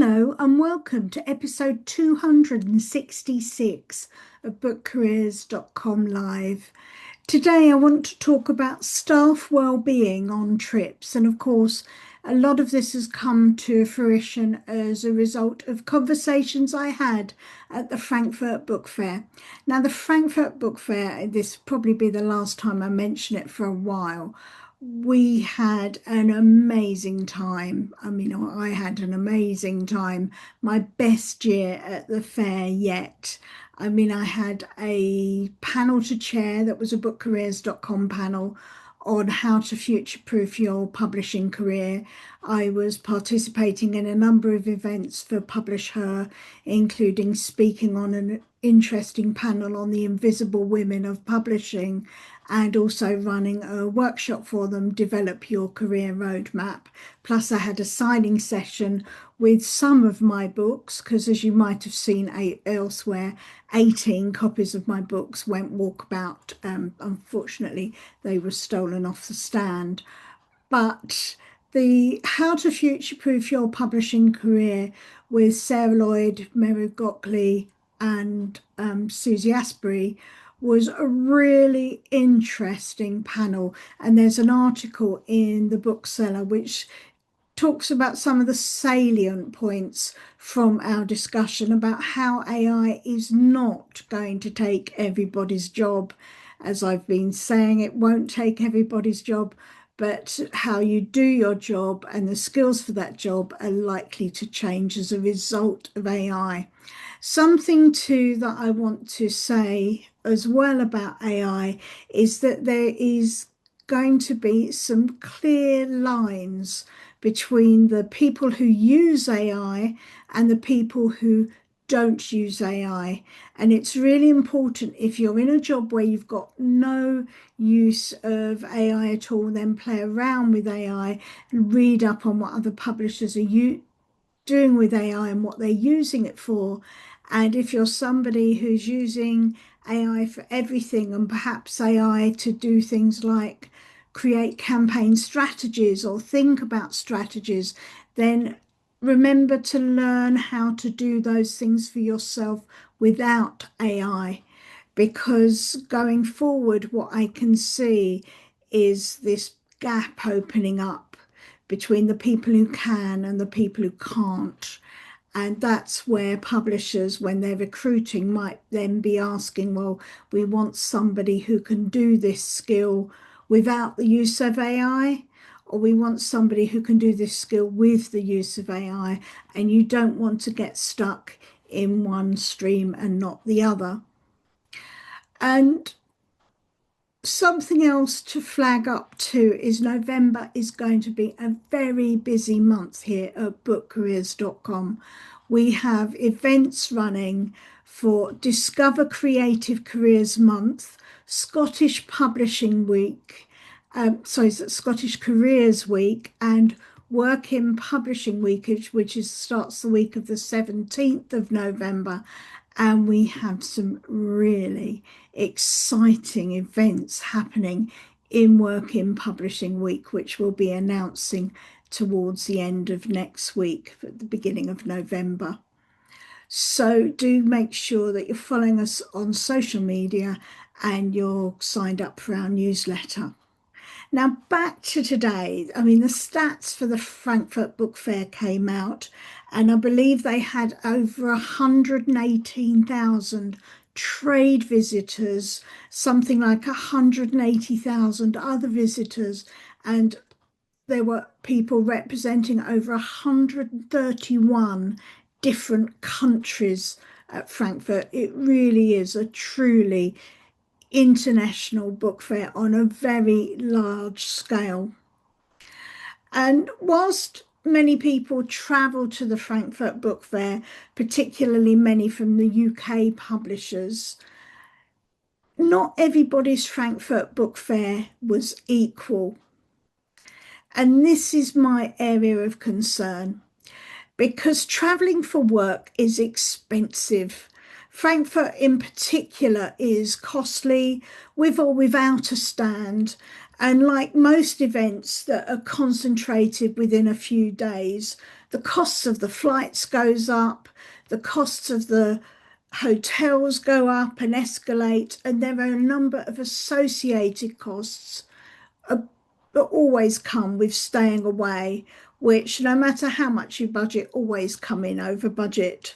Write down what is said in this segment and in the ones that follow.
Hello and welcome to episode 266 of bookcareers.com live. Today I want to talk about staff wellbeing on trips, and of course a lot of this has come to fruition as a result of conversations I had at the Frankfurt Book Fair. Now the Frankfurt Book Fair, this will probably be the last time I mention it for a while. We had an amazing time. I had an amazing time. My best year at the fair yet. I had a panel to chair that was a bookcareers.com panel on how to future-proof your publishing career. I was participating in a number of events for Publish Her, including speaking on an interesting panel on the invisible women of publishing, and also running a workshop for them, Develop Your Career Roadmap. Plus I had a signing session with some of my books, because as you might have seen elsewhere, 18 copies of my books went walkabout. Unfortunately, they were stolen off the stand. But the How to Future-Proof Your Publishing Career with Sarah Lloyd, Mary Gockley and Susie Asprey was a really interesting panel. And there's an article in the bookseller which talks about some of the salient points from our discussion about how AI is not going to take everybody's job. As I've been saying, it won't take everybody's job, but how you do your job and the skills for that job are likely to change as a result of AI. Something too that I want to say as well about AI is that there is going to be some clear lines between the people who use AI and the people who don't use AI. And it's really important, if you're in a job where you've got no use of AI at all, then play around with AI and read up on what other publishers are doing with AI and what they're using it for. And if you're somebody who's using AI for everything, and perhaps AI to do things like create campaign strategies or think about strategies, then remember to learn how to do those things for yourself without AI. Because going forward, what I can see is this gap opening up between the people who can and the people who can't. And that's where publishers, when they're recruiting, might then be asking, well, we want somebody who can do this skill without the use of AI, or we want somebody who can do this skill with the use of AI, and you don't want to get stuck in one stream and not the other. And something else to flag up too is November is going to be a very busy month here at bookcareers.com. We have events running for Discover Creative Careers Month, Scottish Publishing Week, Scottish Careers Week, and Work in Publishing Week, which starts the week of the 17th of November. And we have some really exciting events happening in Work in Publishing Week, which we'll be announcing towards the end of next week, at the beginning of November. So do make sure that you're following us on social media and you're signed up for our newsletter. Now back to today. The stats for the Frankfurt Book Fair came out, and I believe they had over 118,000 trade visitors, something like 180,000 other visitors, and there were people representing over 131 different countries at Frankfurt. It really is a truly international book fair on a very large scale. And whilst many people travel to the Frankfurt Book Fair, particularly many from the UK publishers, not everybody's Frankfurt Book Fair was equal. And this is my area of concern, because traveling for work is expensive. Frankfurt in particular is costly, with or without a stand, And like most events that are concentrated within a few days, the costs of the flights goes up, the costs of the hotels go up and escalate, and there are a number of associated costs uh, that always come with staying away, which no matter how much you budget, always come in over budget.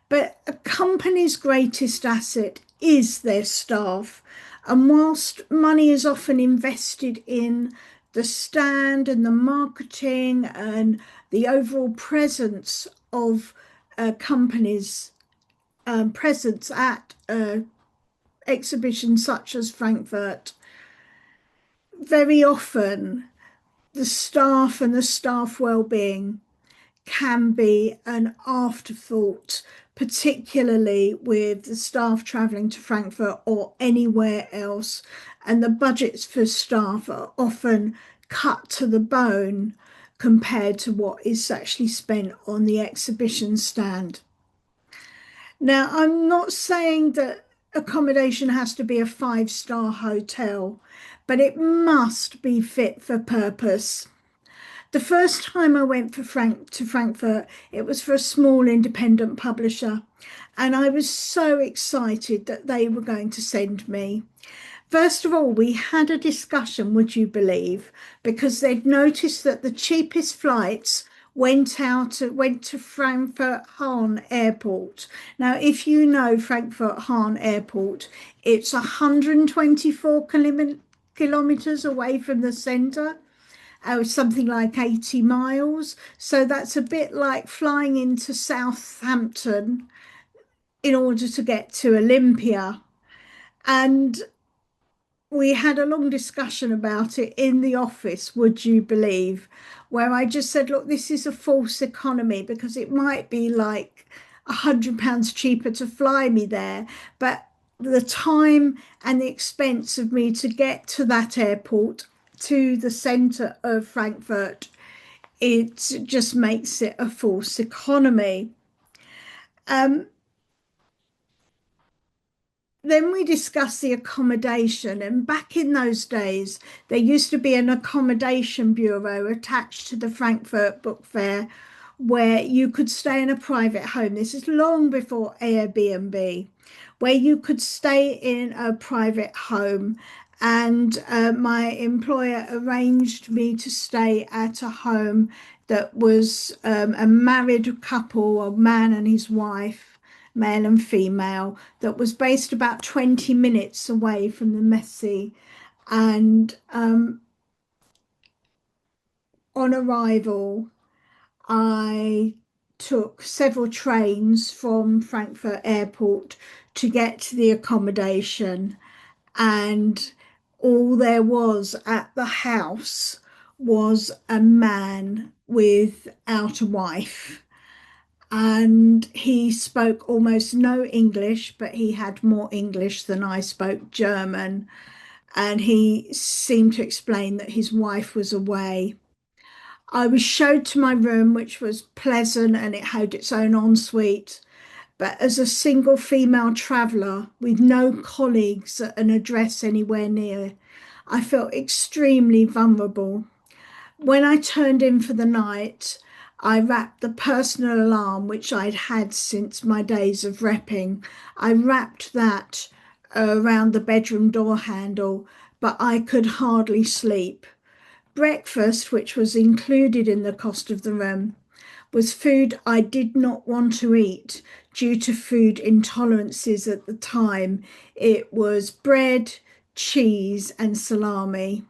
But a company's greatest asset is their staff. And whilst money is often invested in the stand and the marketing and the overall presence of a company's presence at exhibitions such as Frankfurt, very often the staff and the staff wellbeing can be an afterthought, particularly with the staff travelling to Frankfurt or anywhere else. And the budgets for staff are often cut to the bone compared to what is actually spent on the exhibition stand. Now, I'm not saying that accommodation has to be a five-star hotel, but it must be fit for purpose. The first time I went to Frankfurt, it was for a small independent publisher, and I was so excited that they were going to send me. First of all, we had a discussion, would you believe, because they'd noticed that the cheapest flights went to Frankfurt Hahn Airport. Now, if you know Frankfurt Hahn Airport, it's 124 kilometers away from the centre. Something like 80 miles. So that's a bit like flying into Southampton in order to get to Olympia. And we had a long discussion about it in the office, would you believe, where I just said, look, this is a false economy because it might be like £100 cheaper to fly me there, but the time and the expense of me to get to that airport, to the centre of Frankfurt, it just makes it a false economy. Then we discussed the accommodation, and back in those days, there used to be an accommodation bureau attached to the Frankfurt Book Fair where you could stay in a private home. This is long before Airbnb, where you could stay in a private home. And my employer arranged me to stay at a home that was a married couple, a man and his wife, male and female, that was based about 20 minutes away from the Messe. And on arrival, I took several trains from Frankfurt Airport to get to the accommodation, and all there was at the house was a man without a wife. And he spoke almost no English, but he had more English than I spoke German. And he seemed to explain that his wife was away. I was showed to my room, which was pleasant and it had its own ensuite. But as a single female traveller with no colleagues at an address anywhere near, I felt extremely vulnerable. When I turned in for the night, I wrapped the personal alarm, which I'd had since my days of repping. I wrapped that around the bedroom door handle, but I could hardly sleep. Breakfast, which was included in the cost of the room, was food I did not want to eat due to food intolerances at the time. It was bread, cheese, and salami.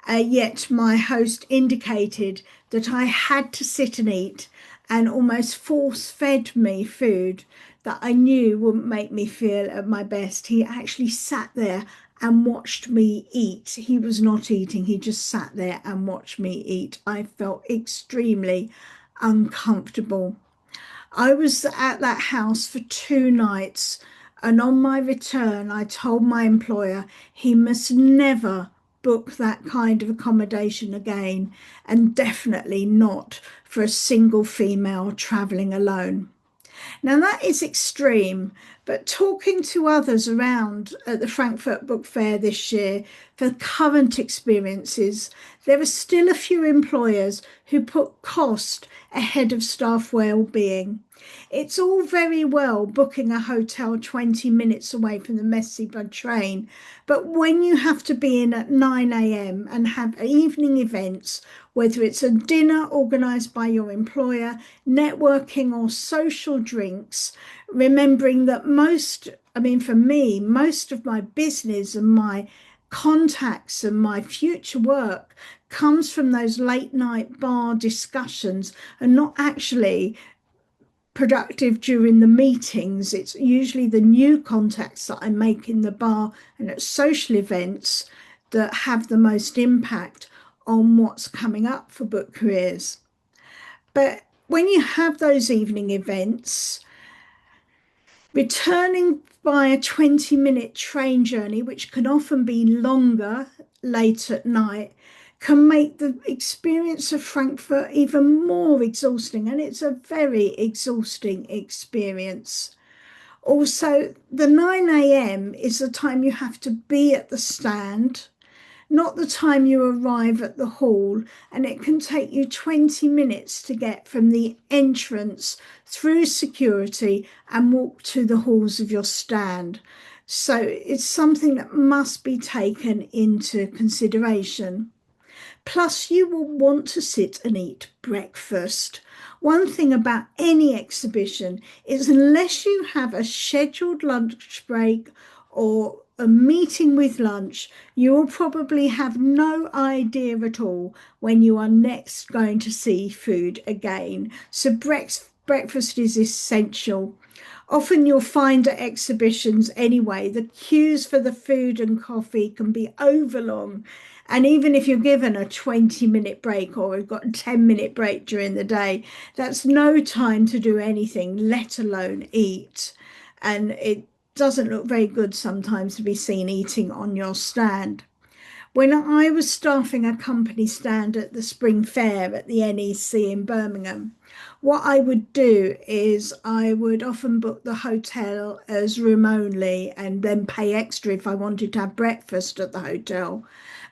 Yet my host indicated that I had to sit and eat, and almost force fed me food that I knew wouldn't make me feel at my best. He actually sat there and watched me eat. He was not eating, he just sat there and watched me eat. I felt extremely uncomfortable. I was at that house for 2 nights, and on my return, I told my employer he must never book that kind of accommodation again, and definitely not for a single female travelling alone. Now, that is extreme, But talking to others around at the Frankfurt Book Fair this year for current experiences, there are still a few employers who put cost ahead of staff well-being. It's all very well booking a hotel 20 minutes away from the Messi by train, but when you have to be in at 9 a.m. and have evening events, whether it's a dinner organised by your employer, networking or social drinks, remembering that for me, most of my business and my contacts and my future work comes from those late night bar discussions and not actually productive during the meetings. It's usually the new contacts that I make in the bar and at social events that have the most impact on what's coming up for book careers. But when you have those evening events, returning by a 20-minute train journey, which can often be longer late at night, can make the experience of Frankfurt even more exhausting, and it's a very exhausting experience. Also, the 9 a.m. is the time you have to be at the stand, not the time you arrive at the hall, and it can take you 20 minutes to get from the entrance through security and walk to the halls of your stand. So it's something that must be taken into consideration. Plus, you will want to sit and eat breakfast. One thing about any exhibition is unless you have a scheduled lunch break or a meeting with lunch, you will probably have no idea at all when you are next going to see food again. So breakfast is essential. Often you'll find at exhibitions anyway, the queues for the food and coffee can be overlong. And even if you're given a 20-minute break or we've got a 10-minute break during the day, that's no time to do anything, let alone eat. And it doesn't look very good sometimes to be seen eating on your stand. When I was staffing a company stand at the Spring Fair at the NEC in Birmingham, what I would do is I would often book the hotel as room only and then pay extra if I wanted to have breakfast at the hotel.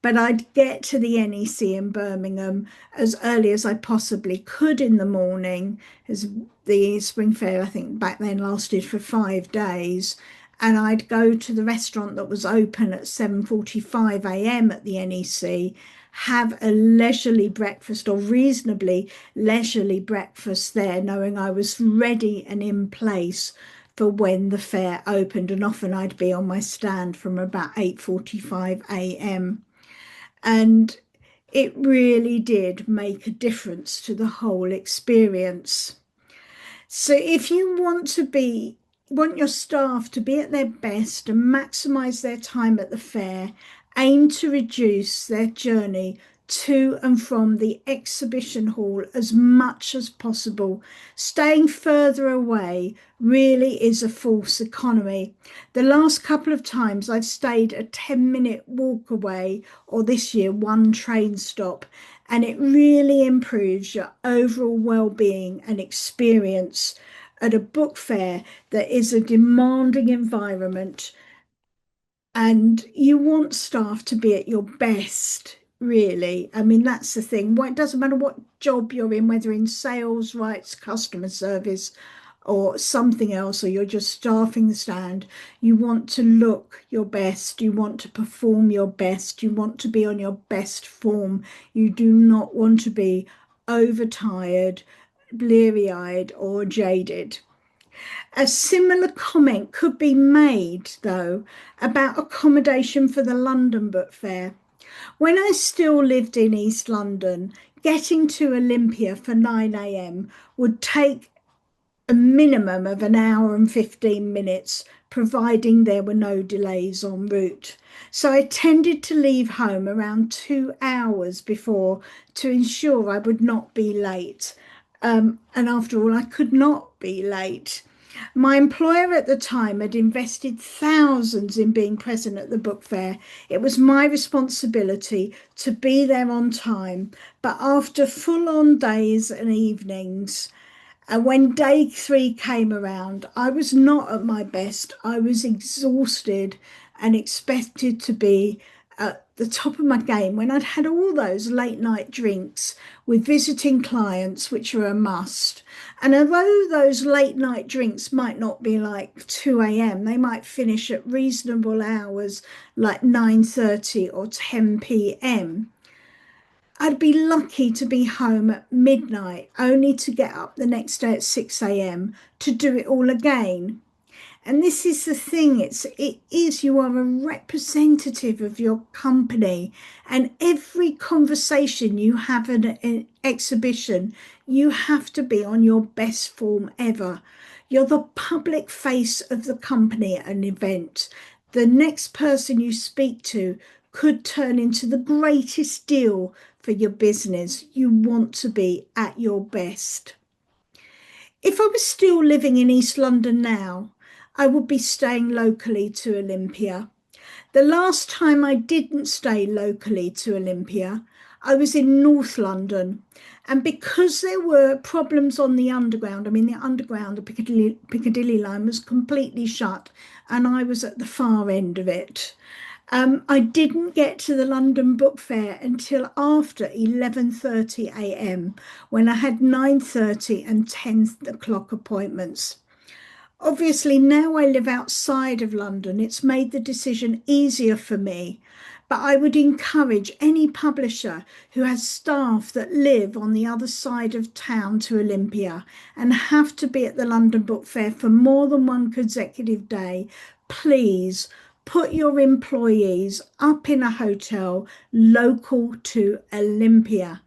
But I'd get to the NEC in Birmingham as early as I possibly could in the morning, as the Spring Fair, I think back then lasted for 5 days. And I'd go to the restaurant that was open at 7:45 a.m. at the NEC, have a leisurely breakfast or reasonably leisurely breakfast there, knowing I was ready and in place for when the fair opened. And often I'd be on my stand from about 8:45 a.m. And it really did make a difference to the whole experience. So if you want your staff to be at their best and maximize their time at the fair, aim to reduce their journey to and from the exhibition hall as much as possible. Staying further away really is a false economy. The last couple of times I've stayed a 10-minute walk away, or this year 1 train stop, and it really improves your overall well-being and experience at a book fair that is a demanding environment, and you want staff to be at your best, really. That's the thing. It doesn't matter what job you're in, whether in sales, rights, customer service, or something else, or you're just staffing the stand. You want to look your best. You want to perform your best. You want to be on your best form. You do not want to be overtired, bleary-eyed, or jaded. A similar comment could be made, though, about accommodation for the London Book Fair. When I still lived in East London, getting to Olympia for 9 a.m. would take a minimum of an hour and 15 minutes, providing there were no delays en route. So I tended to leave home around 2 hours before to ensure I would not be late. And after all, I could not be late. My employer at the time had invested thousands in being present at the book fair. It was my responsibility to be there on time, but after full-on days and evenings, And when day 3 came around, I was not at my best. I was exhausted and expected to be at the top of my game when I'd had all those late night drinks with visiting clients, which are a must. And although those late night drinks might not be like 2 a.m., they might finish at reasonable hours like 9:30 or 10 p.m. I'd be lucky to be home at midnight, only to get up the next day at 6 a.m. to do it all again. And this is the thing, you are a representative of your company, and every conversation you have at an exhibition, you have to be on your best form ever. You're the public face of the company at an event. The next person you speak to could turn into the greatest deal for your business. You want to be at your best. If I was still living in East London now, I would be staying locally to Olympia. The last time I didn't stay locally to Olympia, I was in North London. And because there were problems on the Underground, the Underground, the Piccadilly line was completely shut, and I was at the far end of it. I didn't get to the London Book Fair until after 11:30 a.m. when I had 9:30 and 10 o'clock appointments. Obviously, now I live outside of London, it's made the decision easier for me. But I would encourage any publisher who has staff that live on the other side of town to Olympia and have to be at the London Book Fair for more than one consecutive day, please put your employees up in a hotel local to Olympia.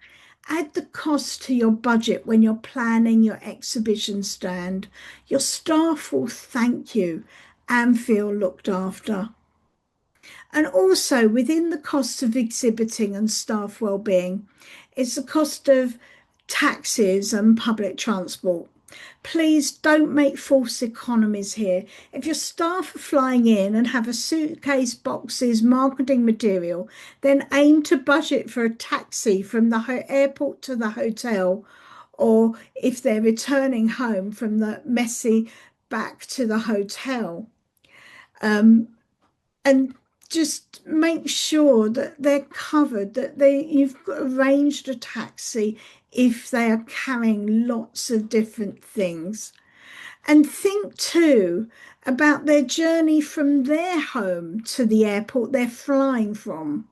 Add the cost to your budget when you're planning your exhibition stand. Your staff will thank you and feel looked after. And also within the costs of exhibiting and staff wellbeing is the cost of taxis and public transport. Please don't make false economies here. If your staff are flying in and have a suitcase, boxes, marketing material, then aim to budget for a taxi from the airport to the hotel, or if they're returning home from the messy back to the hotel. And just make sure that they're covered, that you've arranged a taxi if they are carrying lots of different things. And think too about their journey from their home to the airport they're flying from.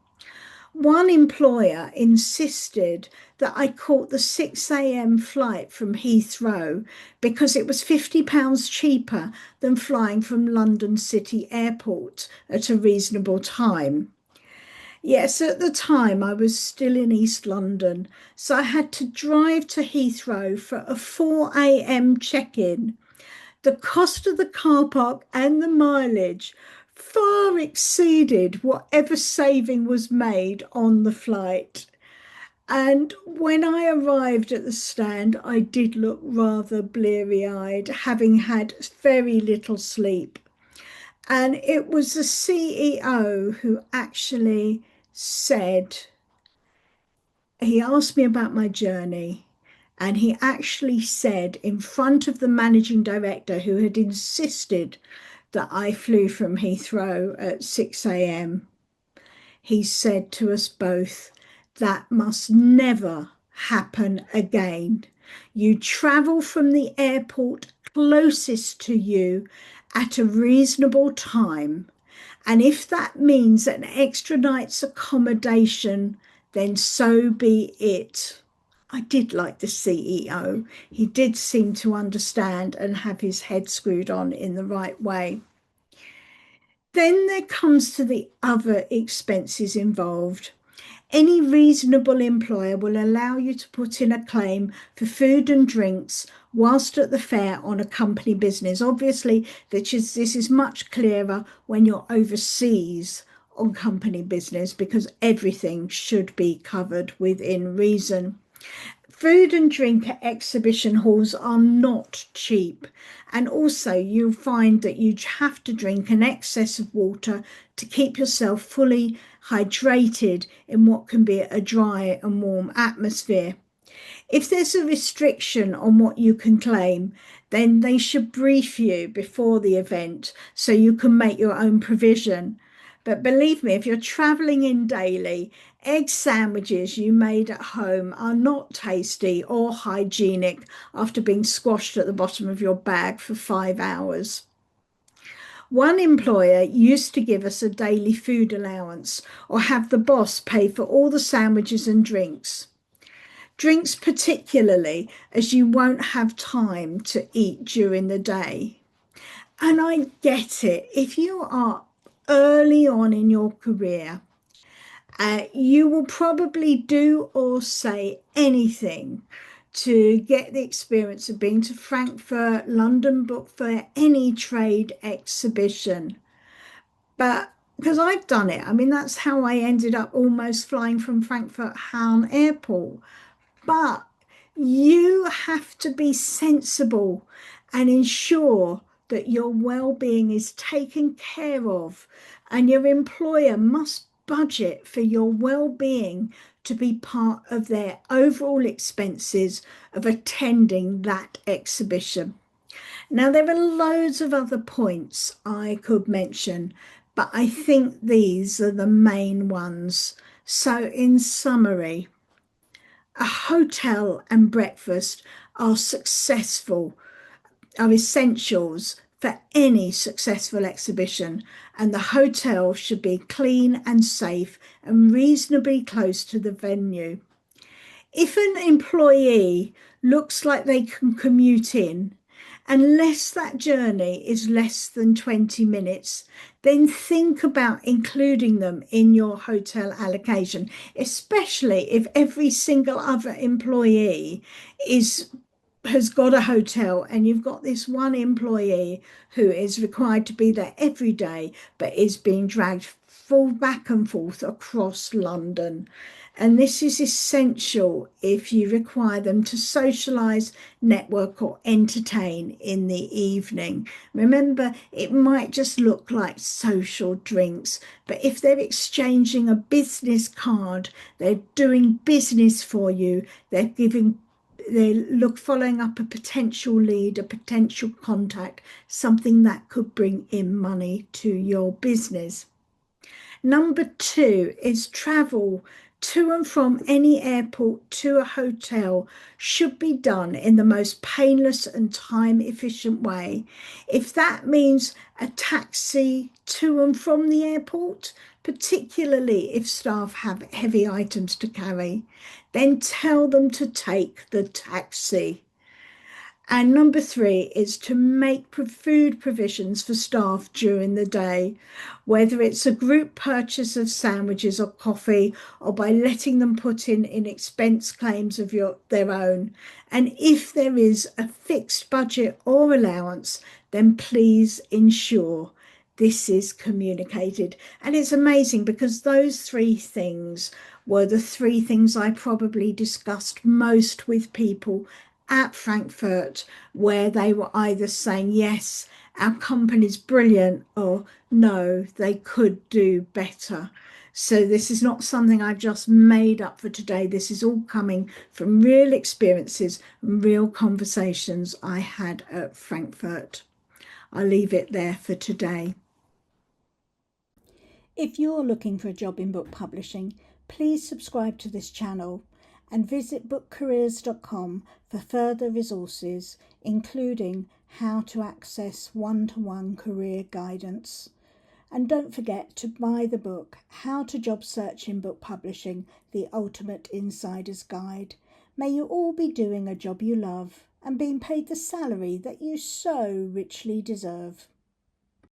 One employer insisted that I caught the 6 a.m. flight from Heathrow because it was £50 cheaper than flying from London City Airport at a reasonable time. Yes, at the time I was still in East London, so I had to drive to Heathrow for a 4 a.m. check-in. The cost of the car park and the mileage far exceeded whatever saving was made on the flight. And when I arrived at the stand, I did look rather bleary-eyed, having had very little sleep. And it was the CEO who actually said, he asked me about my journey, and he actually said in front of the managing director, who had insisted that I flew from Heathrow at 6 a.m., he said to us both, that must never happen again. You travel from the airport closest to you at a reasonable time. And if that means an extra night's accommodation, then so be it. I did like the CEO. He did seem to understand and have his head screwed on in the right way. Then there comes to the other expenses involved. Any reasonable employer will allow you to put in a claim for food and drinks whilst at the fair on a company business. Obviously, this is much clearer when you're overseas on company business because everything should be covered within reason. Food and drink at exhibition halls are not cheap. And also you'll find that you have to drink an excess of water to keep yourself fully hydrated in what can be a dry and warm atmosphere. If there's a restriction on what you can claim, then they should brief you before the event so you can make your own provision. But believe me, if you're traveling in daily, egg sandwiches you made at home are not tasty or hygienic after being squashed at the bottom of your bag for 5 hours. One employer used to give us a daily food allowance or have the boss pay for all the sandwiches and drinks. Drinks, particularly, as you won't have time to eat during the day. And I get it. If you are early on in your career, you will probably do or say anything to get the experience of being to Frankfurt, London Book Fair, any trade exhibition. But because I've done it, I mean, that's how I ended up almost flying from Frankfurt Hahn Airport. But you have to be sensible and ensure that your well-being is taken care of, and your employer must budget for your well-being to be part of their overall expenses of attending that exhibition. Now, there are loads of other points I could mention, but I think these are the main ones. So, in summary, a hotel and breakfast are essentials for any successful exhibition, and the hotel should be clean and safe and reasonably close to the venue. If an employee looks like they can commute in, unless that journey is less than 20 minutes, then think about including them in your hotel allocation, especially if every single other employee has got a hotel and you've got this one employee who is required to be there every day but is being dragged full back and forth across London. And this is essential if you require them to socialise, network or entertain in the evening. Remember, it might just look like social drinks, but if they're exchanging a business card, they're doing business for you, following up a potential lead, a potential contact, something that could bring in money to your business. Number 2 is travel to and from any airport to a hotel should be done in the most painless and time efficient way. If that means a taxi to and from the airport, particularly if staff have heavy items to carry, then tell them to take the taxi. And number 3 is to make food provisions for staff during the day, whether it's a group purchase of sandwiches or coffee, or by letting them put in expense claims of their own. And if there is a fixed budget or allowance, then please ensure this is communicated. And it's amazing because those 3 things were the 3 things I probably discussed most with people at Frankfurt, where they were either saying, yes, our company's brilliant, or no, they could do better. So this is not something I've just made up for today. This is all coming from real experiences and real conversations I had at Frankfurt. I'll leave it there for today. If you're looking for a job in book publishing, please subscribe to this channel and visit bookcareers.com for further resources, including how to access one-to-one career guidance. And don't forget to buy the book, How to Job Search in Book Publishing, The Ultimate Insider's Guide. May you all be doing a job you love and being paid the salary that you so richly deserve.